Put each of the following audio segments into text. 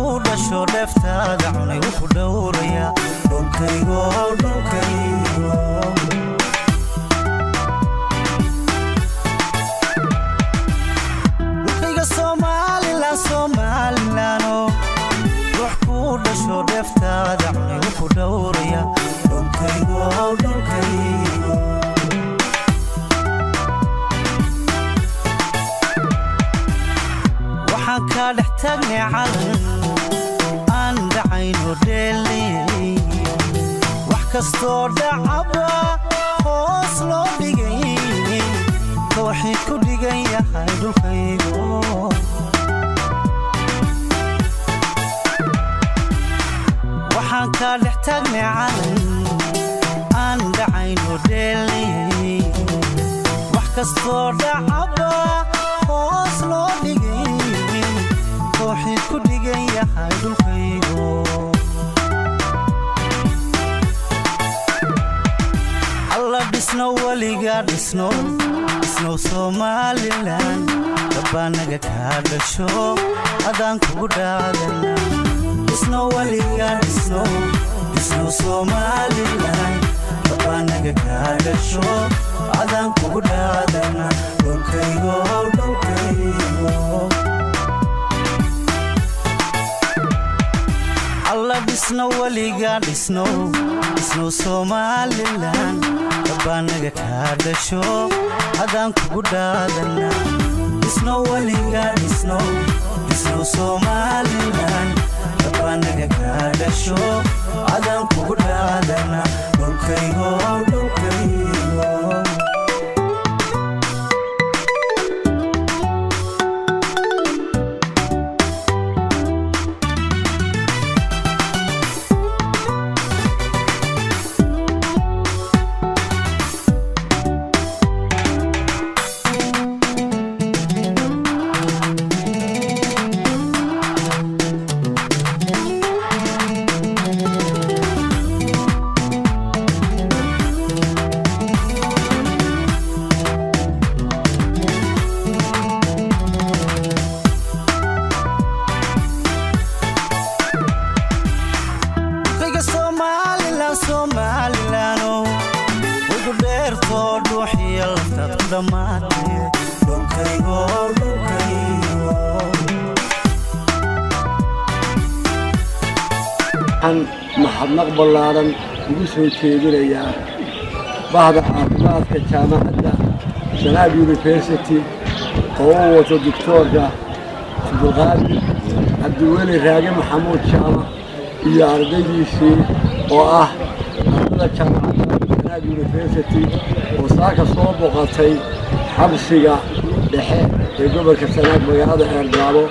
ku dhasho dheeftaada cunay ku dhowraya dhulkaygo Somaliland ruux ku dhasho dheeftaada cunay ku dhowraya dhulkaygo waxaan ka dhex tagnay calan aan dhacayno dheelay wax kastoo dhacaba hoos loo dhigay waxay ku dhigan yahay dhulkaygo waxaan ka dhex tagnay calan aan dhacayno dheelay wax kastoo dhacaba hoos loo dhigay waxay ku dhigan yahay dhulkaygo alla dhisno weliga dhisno Somaliland dabanaga ka dhasho adaan kugu dhaadana dhisno weliga dhisno Somaliland dabanaga ka dhasho adaan kugu dhaadana dhulkaygo alla dhisno weliga dhisno Somaliland dabanaga ka dhasho adaan kugu dhaadana dhisno weliga dhisno Somaliland dabanaga ka dhasho adaan kugu dhaadana dhulkaygo Somaliland ugu dheerto dhuuxiya laftaad ku dhammaatay dhulkaygo waxaan mahadnaq ballaaran ugu soo jeedinayaa bahda caafimaadka jaamacadda Sanaag University oo uu wato doctorka Abdulqaadir Cabdiweli Raage Maxamuud Jaamac iyo ardaydiisii oo ah ardayda jaamacadda Sanaag University oo saaka soo boqotay xabsiga dhexe ee gobolka Sanaag magaalada Eergaabo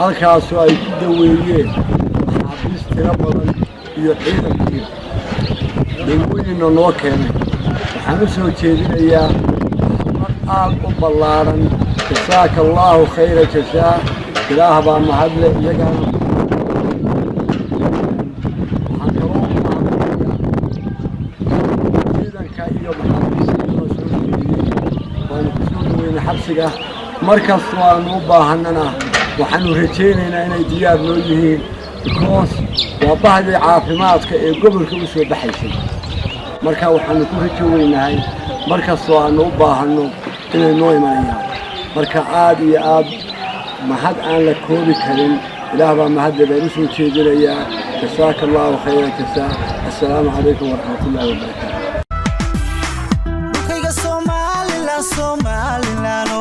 halkaasoo ay ku daweeyeen maxaabiis tiro badan iyo ciidankii dawooyinna noo keenay waxaan u soo jeedinayaa maxkamad aad u ballaaran jasaaka allaahu khayra jasaa ilaah baa mahadle iyagana xabsiga markaas waanu u baahanana waxaanu rajaynaynaa inay diyaar noo yihiin because waa bahdii caafimaadka ee gobolka u soo baxaysay marka waxaanu ku rajo weynahay markaas waanu u baahanno inay noo imanayaan marka aad iyo aad mahad aan la koobi karin ilaah baa mahadle baan u soo jeedinayaa jasaaka allaahu khayra jasaa assalaamu calaykum waraxmatullaahi wabarakaatu Somaliland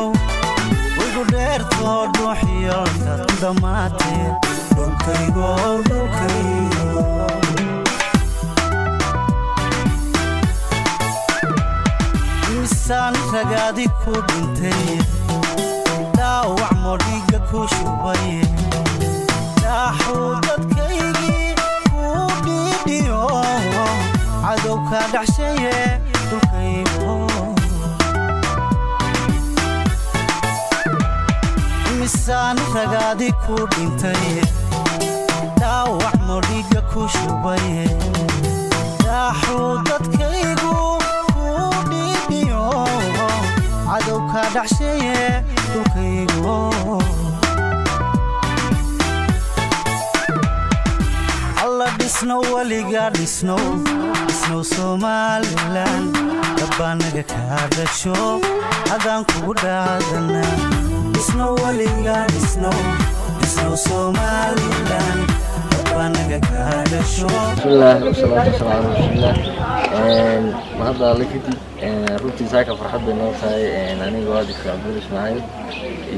ugu dheerto dhuuxiya laftaad ku dhammaatay dhulkaygo misaan ragaadi ku dhintay dhaawac modhiga ku shubay dhaaxuu dadkaygii ku dhiidhiyo cadow ka dhaxshaye dhulkaygo misaan ragaadi ku dhintay dhaawac modhiga ku shubay dhaaxuu dadkaygu ku dhiidhiyo cadow ka dhaxshaye dhulkaygo dhisno waliga dhisno Somaliland dabanaga ka dhasho hadan kugu dhaadana dhisno waliga dhisno Somaliland dabanaga ka dhasho bismillah wassalatu wassalamu ala rasulillah ma hadda lakiti runtii saaka farxad bay noo tahay aniga waa dikra Abdul Ismail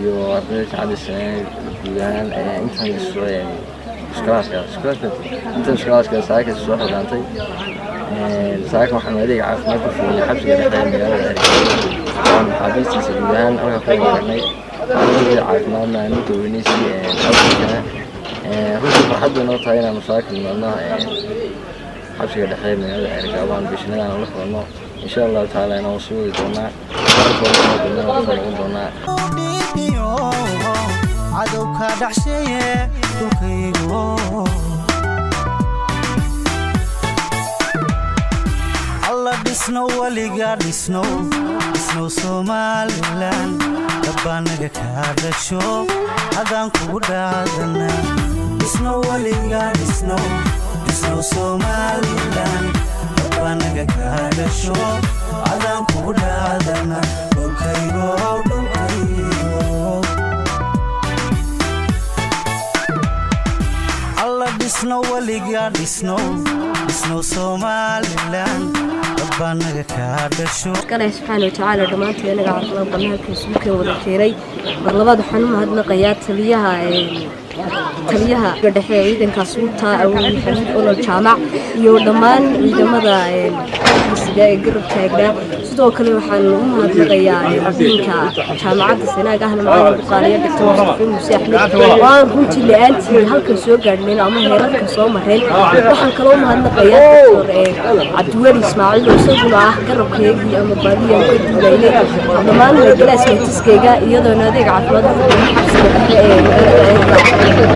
iyo ardayda Saacad guudaan intaan soo iskalaashka saaka soo xidhantay saaka waxaan adeeg caafimaad ku fuulay xabsiga dhexe magaalada Hargeysa maxaabiista guudaan halka ku marnay adeeg caafimaadna aan u doonaysay xabsiga runtii farxad bay noo tahay inaan saaka noolno xabsiga dhexe magaalada Hargeysa waan bishnaan la kulno إن شاء الله تعالى أنا وصولي دونا عدوك دحشيه دوكيغو الله دسنو وليغا دسنو Somaliland dabanaga ka dhasho hadan kugu dhaadana dhisno waliga dhisno Somaliland dabanaga ka dhasho hadan kugu dhaadana dhulkaygo Allah dhisno waliga dhisno Somaliland dabanaga ka dhasho kana subhanahu wa ta'ala dhamaanteena gacanta bannaanka suuqa wada keenay mar labaad waxaan u mahadnaqayaa taliyaha dhexe ciidanka suuqa Maxamed Olol Jaamac iyo dhammaan ciidamada xisbiga ee garabka taagna sidoo kale waxaan u mahadnaqayaa ciidanka jaamacadda Sanaag ahna macallin qaaliya Dr. Mustafa Muuse Axmed waan runtii la'aantii halkan soo gaadhnay ama heerarka soo mareen waxaan kale u mahadnaqayaa Dr. Cabdiweli Ismaaciil oo isaguna ah garabkeygii ama baadiya ka duulaynay dhammaan galaaska tiskeyga iyadoo adeeg caafimaad xabsiga dhexe ee magaalada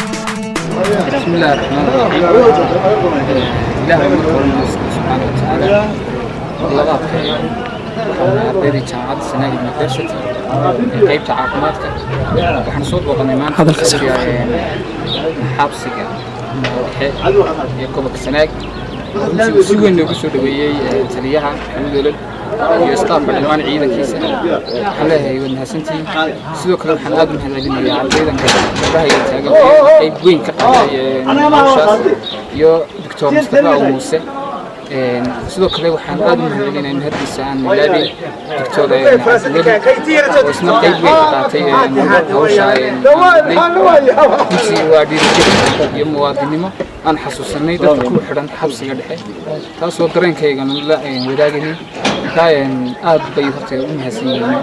بسم الله الرحمن الرحيم. إله أمركم سبحانه وتعالى. الله أرضي جامعة السنة اليونيفرسيتي قيب تعاقماتك وحنا صوت وطني مان هذا الكسر حابسك يكوبك السنة سوى إنه كسر دوية تريها حمد يستاف بالعنوان عيدا كيسة حلاها يقولها سنتي سوى كل حناد من هذا اللي عيدا كباها يتاقل أي بوين كقايا يو دكتور مصطفى وموسى sidoo kale waxaan aad u mahadcelinayaa in haddiisa aan milaabay doctor isna qayb weyn ka qaatay hawsha runtii waa dhiirigelin iyo muwaadinimo aan xasuusanay dadka ku xidhan xabsiga dhexe taasoo dareenkaygana la wadaagayay aad bay horta u mahadsan yihiin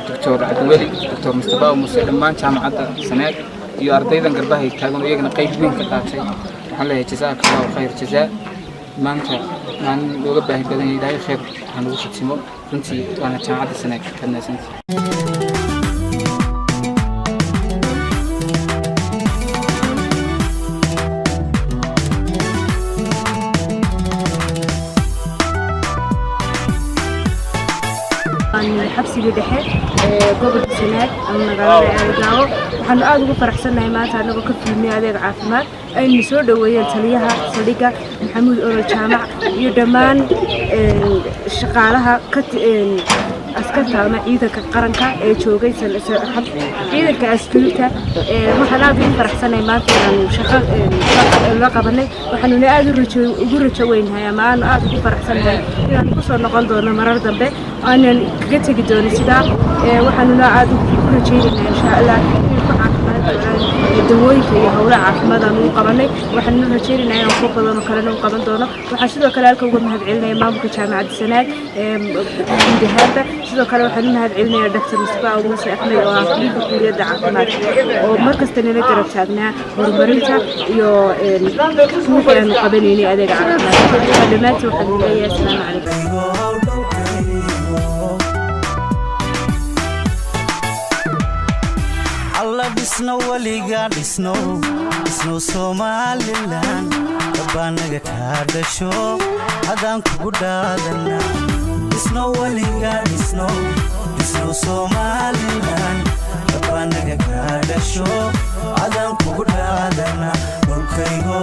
doctor Cabdiweli doctor Mustafa Muuse dhammaan jaamacadda Sanaag iyo ardaydan garbaha taagan iyagana qayb weyn ka qaatay waxaan leeyahay jazakallahu khayr jazaa maanta maan looga baahi badan yahay khayr aan ugu xitimo runtii waana jaamacadda Sanaag ka nasantii xabsiga dhexe gobolka Sanaag ama magaalada Ceelgaawo waxaan aad ugu faraxsanahay maanta anagoo ka fiilnay adeeg caafimaad aynu soo dhaweeyeen taliyaha saldhigga Maxamed Olol Jaamac iyo dhammaan shaqaalaha ka askarta ama ciidanka qaranka ee joogay ciidanka askarta waxaan aad ugu faraxsanahay maanta aan shaqo la qabanay waxaanu aad ugu rajo weynahay ama aan aad ugu faraxsanahay inaan ku soo noqon doono marar dambe aanan kaga tagi doono sidaa waxaanu aad ugu rajaynaynaa insha Allah in ku caafimaad dawooyinka iyo hawlaha caafimaad aan ugu qabanay waxaanu rajaynaynaa in ku badan oo kale aan qaban doono waxaan sidoo kale halka uga mahadcelinayaa maamulka jaamacadda Sanaag indhahaada sidoo kale waxaan mahadcelinayaa Dr. Mustafa Muuse Axmed oo ah kulliyadda caafimaadka oo markasta nala garab taagnaa horumarinta iyo suuqa aan qabanayay adeeg caafimaad dhamaantii waxaan leeyahay assalaamu calaykum dhisno weliga dhisno Somaliland kabaanaga ka dhasho hadaan kugu dhaadana dhisno weliga dhisno Somaliland kabaanaga ka dhasho hadaan kugu dhaadana dhulkaygo